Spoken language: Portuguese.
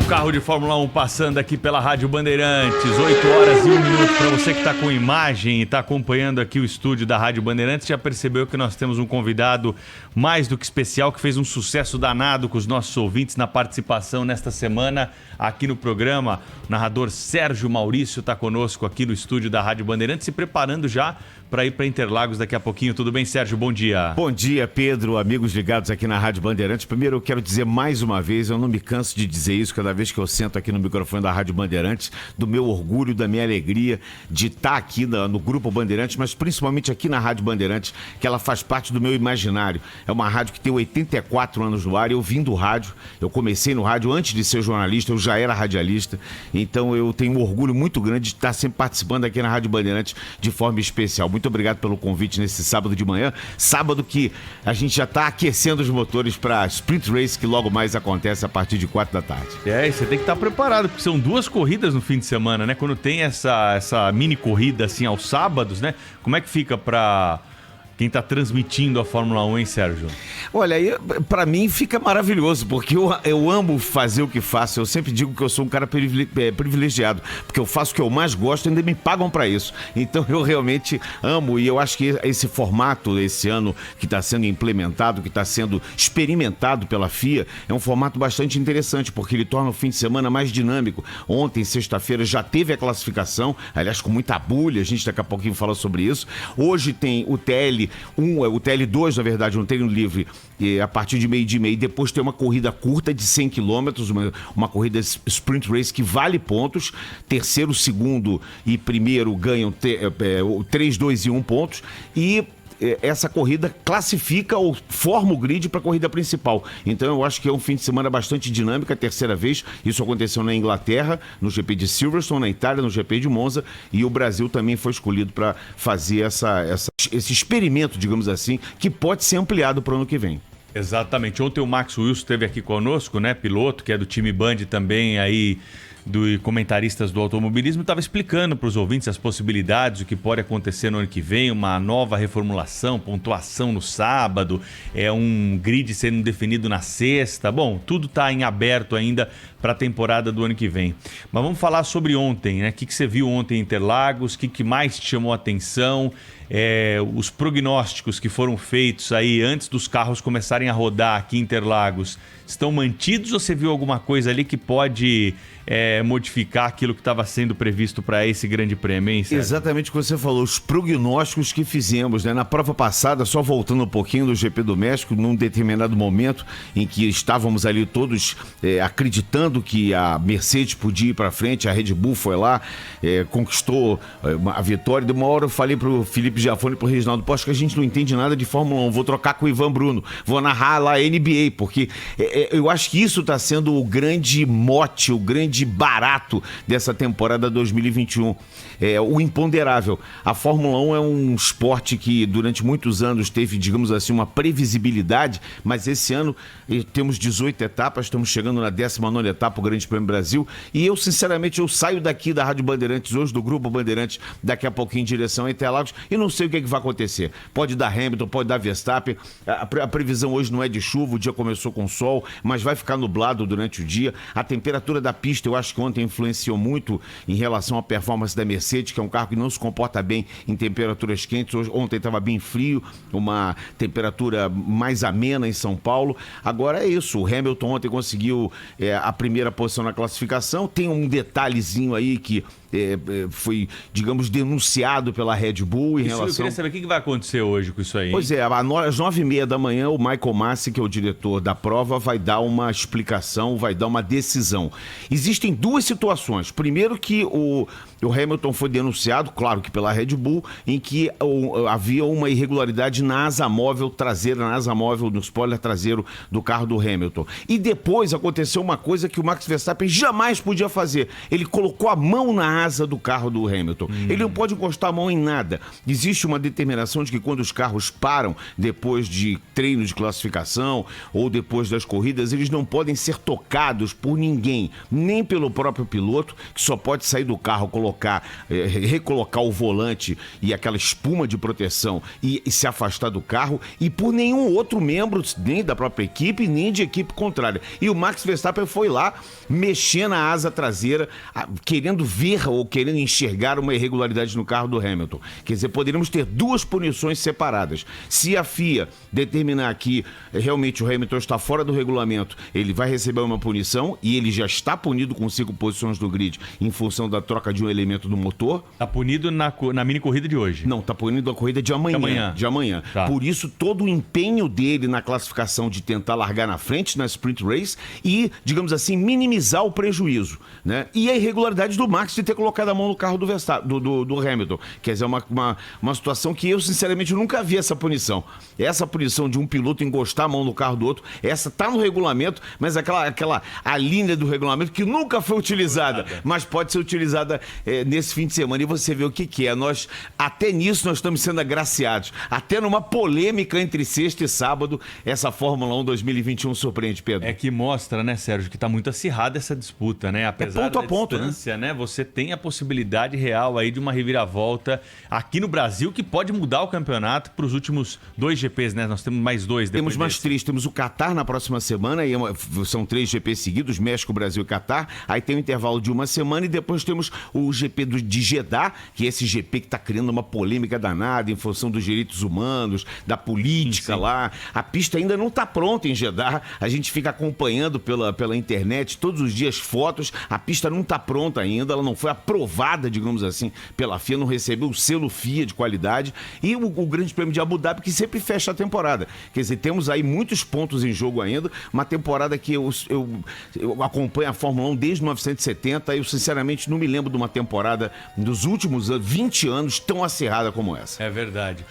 o carro de Fórmula 1 passando aqui pela Rádio Bandeirantes, 8 horas e 1 minuto. Para você que está com imagem e está acompanhando aqui o estúdio da Rádio Bandeirantes, já percebeu que nós temos um convidado mais do que especial, que fez um sucesso danado com os nossos ouvintes na participação nesta semana aqui no programa. O narrador Sérgio Maurício está conosco aqui no estúdio da Rádio Bandeirantes, se preparando já para ir para Interlagos daqui a pouquinho. Tudo bem, Sérgio? Bom dia. Bom dia, Pedro, amigos ligados aqui na Rádio Bandeirantes. Primeiro eu quero dizer mais uma vez, eu não me canso de dizer isso cada vez que eu sento aqui no microfone da Rádio Bandeirantes, do meu orgulho, da minha alegria de estar aqui no Grupo Bandeirantes, mas principalmente aqui na Rádio Bandeirantes, que ela faz parte do meu imaginário. É uma rádio que tem 84 anos no ar, eu vim do rádio, eu comecei no rádio antes de ser jornalista, eu já era radialista, então eu tenho um orgulho muito grande de estar sempre participando aqui na Rádio Bandeirantes de forma especial. Muito obrigado pelo convite nesse sábado de manhã, sábado que a gente já está aquecendo os motores para a Sprint Race, que logo mais acontece a partir de 4 da tarde. E você tem que estar preparado, porque são 2 corridas no fim de semana, né? Quando tem essa mini corrida assim aos sábados, né? Como é que fica para quem está transmitindo a Fórmula 1, hein, Sérgio? Olha, para mim fica maravilhoso, porque eu amo fazer o que faço. Eu sempre digo que eu sou um cara privilegiado, porque eu faço o que eu mais gosto e ainda me pagam para isso. Então eu realmente amo, e eu acho que esse formato, esse ano que está sendo implementado, que está sendo experimentado pela FIA, é um formato bastante interessante, porque ele torna o fim de semana mais dinâmico. Ontem, sexta-feira, já teve a classificação, aliás, com muita bulha, a gente daqui a pouquinho fala sobre isso. Hoje tem o TL1, o TL2, na verdade, um treino livre a partir de meio-dia e meio. Depois tem uma corrida curta de 100 km, uma corrida Sprint Race que vale pontos. Terceiro, segundo e primeiro ganham 3, 2 e 1 pontos. E essa corrida classifica ou forma o grid para a corrida principal. Então eu acho que é um fim de semana bastante dinâmico, a terceira vez. Isso aconteceu na Inglaterra, no GP de Silverstone, na Itália, no GP de Monza, e o Brasil também foi escolhido para fazer esse experimento, digamos assim, que pode ser ampliado para o ano que vem. Exatamente. Ontem o Max Wilson esteve aqui conosco, né? Piloto, que é do time Band também aí, do comentaristas do automobilismo, estava explicando para os ouvintes as possibilidades, o que pode acontecer no ano que vem, uma nova reformulação, pontuação no sábado, um grid sendo definido na sexta. Bom, tudo está em aberto ainda para a temporada do ano que vem. Mas vamos falar sobre ontem, né? O que você viu ontem em Interlagos, o que mais te chamou a atenção? Os prognósticos que foram feitos aí antes dos carros começarem a rodar aqui em Interlagos estão mantidos, ou você viu alguma coisa ali que pode modificar aquilo que estava sendo previsto para esse grande prêmio, hein, Sérgio? Exatamente o que você falou, os prognósticos que fizemos, né? Na prova passada, só voltando um pouquinho do GP do México, num determinado momento em que estávamos ali todos acreditando que a Mercedes podia ir para frente, a Red Bull foi lá, conquistou a vitória. De uma hora eu falei para o Felipe Giafone e para o Reginaldo, acho que a gente não entende nada de Fórmula 1, vou trocar com o Ivan Bruno, vou narrar lá a NBA, porque eu acho que isso está sendo o grande mote, o grande barato dessa temporada 2021. O imponderável. A Fórmula 1 é um esporte que durante muitos anos teve, digamos assim, uma previsibilidade, mas esse ano temos 18 etapas, estamos chegando na 19ª etapa, o Grande Prêmio Brasil, e eu, sinceramente, eu saio daqui da Rádio Bandeirantes hoje, do Grupo Bandeirantes, daqui a pouquinho em direção a Interlagos, e não sei o que vai acontecer. Pode dar Hamilton, pode dar Verstappen, a previsão hoje não é de chuva, o dia começou com sol, mas vai ficar nublado durante o dia. A temperatura da pista, eu acho que ontem influenciou muito em relação à performance da Mercedes, que é um carro que não se comporta bem em temperaturas quentes. Ontem estava bem frio, uma temperatura mais amena em São Paulo. Agora é isso, o Hamilton ontem conseguiu a primeira posição na classificação. Tem um detalhezinho aí que foi, digamos, denunciado pela Red Bull em relação... Eu queria saber o que vai acontecer hoje com isso aí. Pois às 9h30 da manhã, o Michael Masi, que é o diretor da prova, vai dar uma explicação, vai dar uma decisão. Existem 2 situações. Primeiro que o Hamilton foi denunciado, claro que pela Red Bull, em que havia uma irregularidade na asa móvel traseira, no spoiler traseiro do carro do Hamilton. E depois aconteceu uma coisa que o Max Verstappen jamais podia fazer. Ele colocou a mão na asa do carro do Hamilton. Ele não pode encostar a mão em nada. Existe uma determinação de que quando os carros param depois de treino de classificação ou depois das corridas, eles não podem ser tocados por ninguém, nem pelo próprio piloto, que só pode sair do carro, recolocar o volante e aquela espuma de proteção e se afastar do carro, e por nenhum outro membro, nem da própria equipe, nem de equipe contrária. E o Max Verstappen foi lá, mexendo na asa traseira, querendo ver ou querendo enxergar uma irregularidade no carro do Hamilton. Quer dizer, poderíamos ter duas punições separadas. Se a FIA determinar que realmente o Hamilton está fora do regulamento, ele vai receber uma punição, e ele já está punido com 5 posições no grid em função da troca de um elemento do motor. Está punido na mini corrida de hoje? Não, está punido na corrida de amanhã. De amanhã. Tá. Por isso, todo o empenho dele na classificação de tentar largar na frente na sprint race e, digamos assim, minimizar o prejuízo, né? E a irregularidade do Max de ter colocado a mão no carro do Hamilton. Quer dizer, uma situação que eu, sinceramente, nunca vi essa punição. Essa punição de um piloto encostar a mão no carro do outro, essa tá no regulamento, mas a linha do regulamento que nunca foi utilizada, mas pode ser utilizada nesse fim de semana. E você vê o que é. Até nisso nós estamos sendo agraciados. Até numa polêmica entre sexta e sábado, essa Fórmula 1 2021 surpreende, Pedro. É que mostra, né, Sérgio, que está muito acirrada essa disputa, né? Apesar ponto a ponto, da distância, né? Você tem a possibilidade real aí de uma reviravolta aqui no Brasil que pode mudar o campeonato para os últimos 2 GPs, né? Nós temos mais 2 depois Temos mais desse. 3. Temos o Qatar na próxima semana, e são 3 GPs seguidos, México, Brasil e Qatar. Aí tem um intervalo de uma semana e depois temos o GP de Jeddah, que é esse GP que está criando uma polêmica danada em função dos direitos humanos, da política lá. A pista ainda não está pronta em Jeddah. A gente fica acompanhando pela internet todos os dias fotos. A pista não está pronta ainda, ela não foi aprovada, digamos assim, pela FIA, não recebeu o selo FIA de qualidade. E o Grande Prêmio de Abu Dhabi, que sempre fecha a temporada. Quer dizer, temos aí muitos pontos em jogo ainda, uma temporada que eu acompanho a Fórmula 1 desde 1970, eu sinceramente não me lembro de uma temporada dos últimos 20 anos tão acirrada como essa. É verdade.